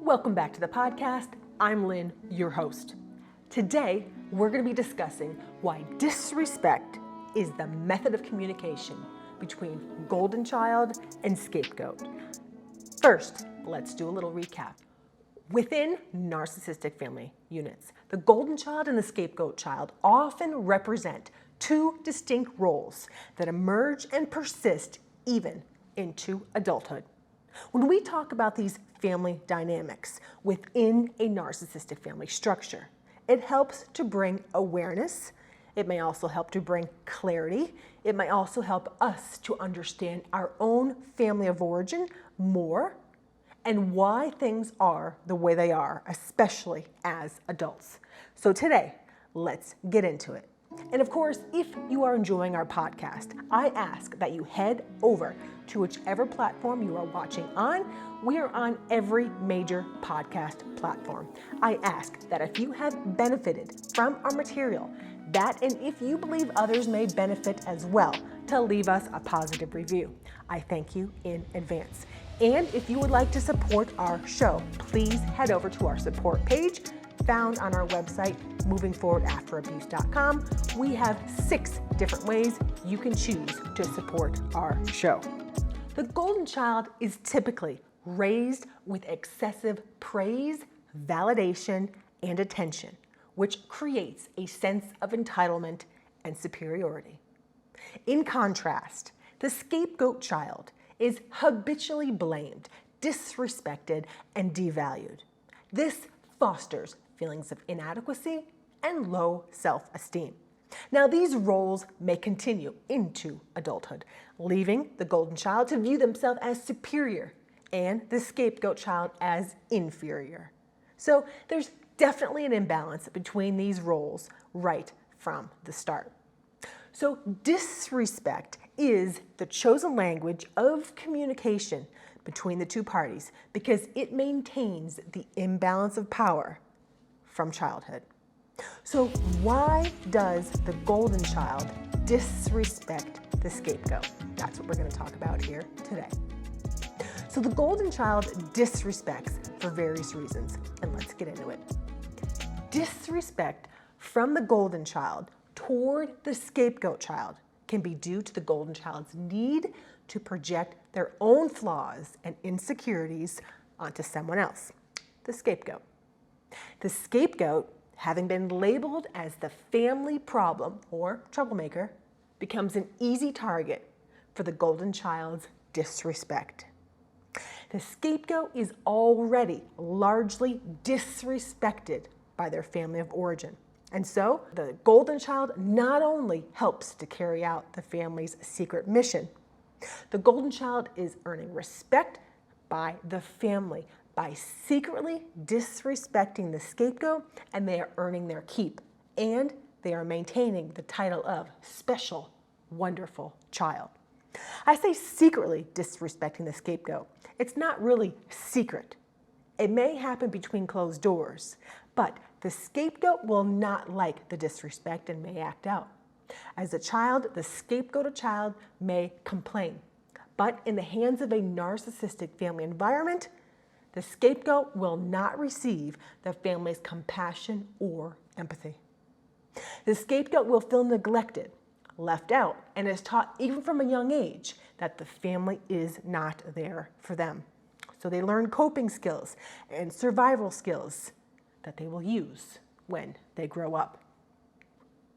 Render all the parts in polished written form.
Welcome back to the podcast. I'm Lynn, your host. Today, we're going to be discussing why disrespect is the method of communication between golden child and scapegoat. First, let's do a little recap. Within narcissistic family units, the golden child and the scapegoat child often represent two distinct roles that emerge and persist even into adulthood. When we talk about these family dynamics within a narcissistic family structure, it helps to bring awareness. It may also help to bring clarity. It may also help us to understand our own family of origin more and why things are the way they are, especially as adults. So today, let's get into it. And of course, if you are enjoying our podcast, I ask that you head over to whichever platform you are watching on. We are on every major podcast platform. I ask that if you have benefited from our material, and if you believe others may benefit as well, to leave us a positive review. I thank you in advance. And if you would like to support our show, please head over to our support page found on our website, movingforwardafterabuse.com. We have 6 different ways you can choose to support our show. The golden child is typically raised with excessive praise, validation, and attention, which creates a sense of entitlement and superiority. In contrast, the scapegoat child is habitually blamed, disrespected, and devalued. This fosters feelings of inadequacy and low self-esteem. Now, these roles may continue into adulthood, leaving the golden child to view themselves as superior and the scapegoat child as inferior. So there's definitely an imbalance between these roles right from the start. So disrespect is the chosen language of communication between the two parties because it maintains the imbalance of power from childhood. So why does the golden child disrespect the scapegoat? That's what we're going to talk about here today. So the golden child disrespects for various reasons, and let's get into it. Disrespect from the golden child toward the scapegoat child can be due to the golden child's need to project their own flaws and insecurities onto someone else, the scapegoat. The scapegoat, having been labeled as the family problem or troublemaker, becomes an easy target for the golden child's disrespect. The scapegoat is already largely disrespected by their family of origin. And so the golden child not only helps to carry out the family's secret mission, the golden child is earning respect by the family by secretly disrespecting the scapegoat, and they are earning their keep, and they are maintaining the title of special, wonderful child. I say secretly disrespecting the scapegoat. It's not really secret. It may happen between closed doors, but the scapegoat will not like the disrespect and may act out. As a child, the scapegoated child may complain, but in the hands of a narcissistic family environment, the scapegoat will not receive the family's compassion or empathy. The scapegoat will feel neglected, left out, and is taught even from a young age that the family is not there for them. So they learn coping skills and survival skills that they will use when they grow up.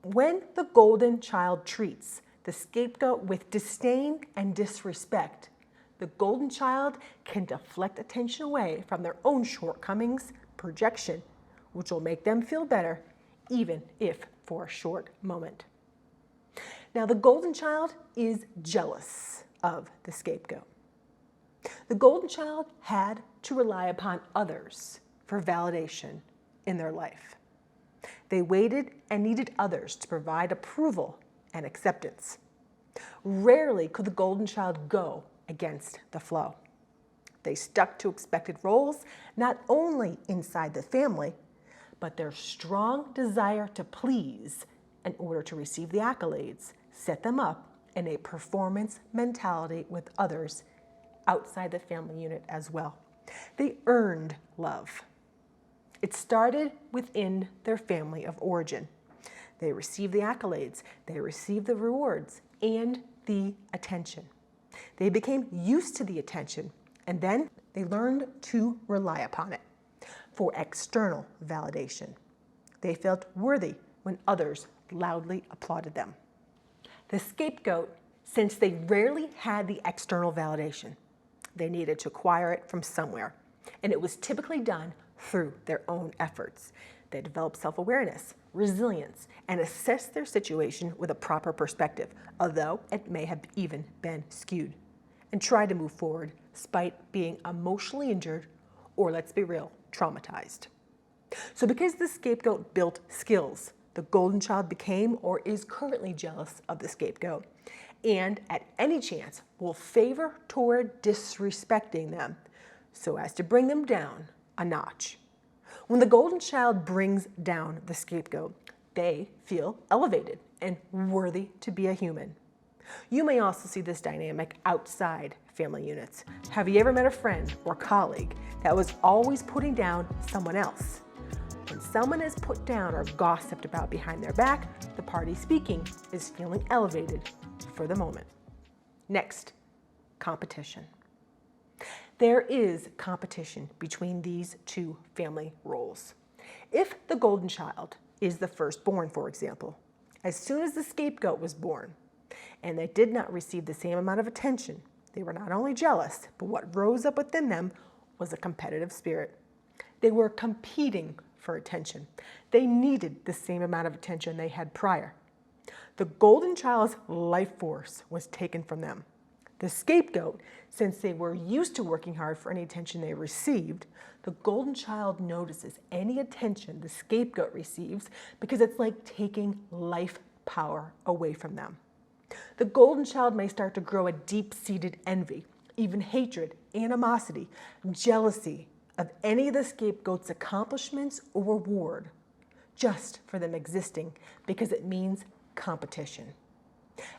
When the golden child treats the scapegoat with disdain and disrespect, the golden child can deflect attention away from their own shortcomings, projection, which will make them feel better, even if for a short moment. Now, the golden child is jealous of the scapegoat. The golden child had to rely upon others for validation in their life. They waited and needed others to provide approval and acceptance. Rarely could the golden child go against the flow. They stuck to expected roles, not only inside the family, but their strong desire to please in order to receive the accolades set them up in a performance mentality with others outside the family unit as well. They earned love. It started within their family of origin. They received the accolades, they received the rewards, and the attention. They became used to the attention, and then they learned to rely upon it for external validation. They felt worthy when others loudly applauded them. The scapegoat, since they rarely had the external validation, they needed to acquire it from somewhere, and it was typically done through their own efforts. They developed self-awareness, resilience, and assessed their situation with a proper perspective, although it may have even been skewed, and tried to move forward despite being emotionally injured or, let's be real, traumatized. So because the scapegoat built skills, the golden child became or is currently jealous of the scapegoat, and at any chance will favor toward disrespecting them so as to bring them down a notch. When the golden child brings down the scapegoat, they feel elevated and worthy to be a human. You may also see this dynamic outside family units. Have you ever met a friend or colleague that was always putting down someone else? When someone is put down or gossiped about behind their back, the party speaking is feeling elevated for the moment. Next, competition. There is competition between these two family roles. If the golden child is the firstborn, for example, as soon as the scapegoat was born and they did not receive the same amount of attention, they were not only jealous, but what rose up within them was a competitive spirit. They were competing for attention. They needed the same amount of attention they had prior. The golden child's life force was taken from them. The scapegoat, since they were used to working hard for any attention they received, the golden child notices any attention the scapegoat receives because it's like taking life power away from them. The golden child may start to grow a deep-seated envy, even hatred, animosity, jealousy of any of the scapegoat's accomplishments or reward, just for them existing because it means competition.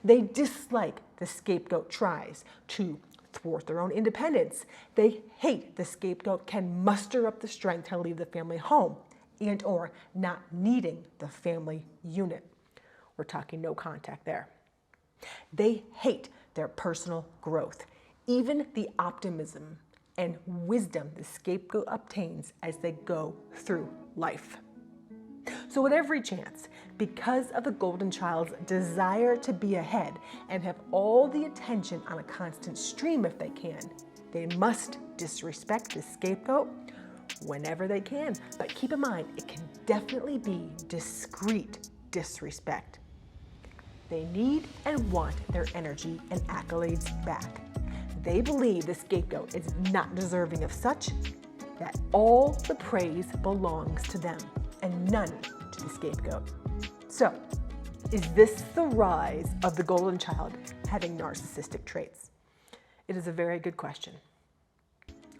They dislike the scapegoat tries to thwart their own independence. They hate the scapegoat can muster up the strength to leave the family home and or not needing the family unit. We're talking no contact there. They hate their personal growth, even the optimism and wisdom the scapegoat obtains as they go through life. So at every chance, because of the golden child's desire to be ahead and have all the attention on a constant stream if they can, they must disrespect the scapegoat whenever they can. But keep in mind, it can definitely be discreet disrespect. They need and want their energy and accolades back. They believe the scapegoat is not deserving of such, that all the praise belongs to them and none to the scapegoat. So, is this the rise of the golden child having narcissistic traits? It is a very good question.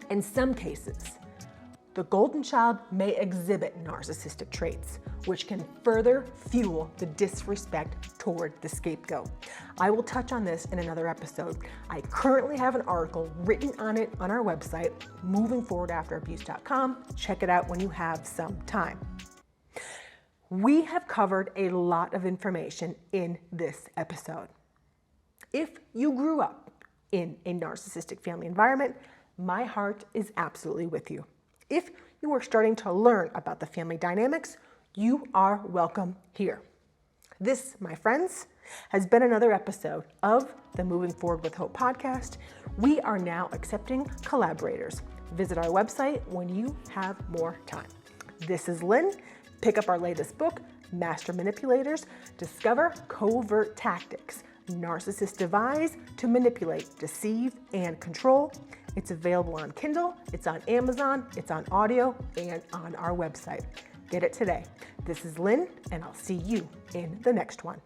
In some cases, the golden child may exhibit narcissistic traits, which can further fuel the disrespect toward the scapegoat. I will touch on this in another episode. I currently have an article written on it on our website, movingforwardafterabuse.com. Check it out when you have some time. We have covered a lot of information in this episode. If you grew up in a narcissistic family environment, my heart is absolutely with you. If you are starting to learn about the family dynamics, you are welcome here. This, my friends, has been another episode of the Moving Forward with Hope podcast. We are now accepting collaborators. Visit our website when you have more time. This is Lynn. Pick up our latest book, Master Manipulators. Discover Covert Tactics Narcissists Devise to Manipulate, Deceive, and Control. It's available on Kindle, it's on Amazon, it's on audio, and on our website. Get it today. This is Lynn, and I'll see you in the next one.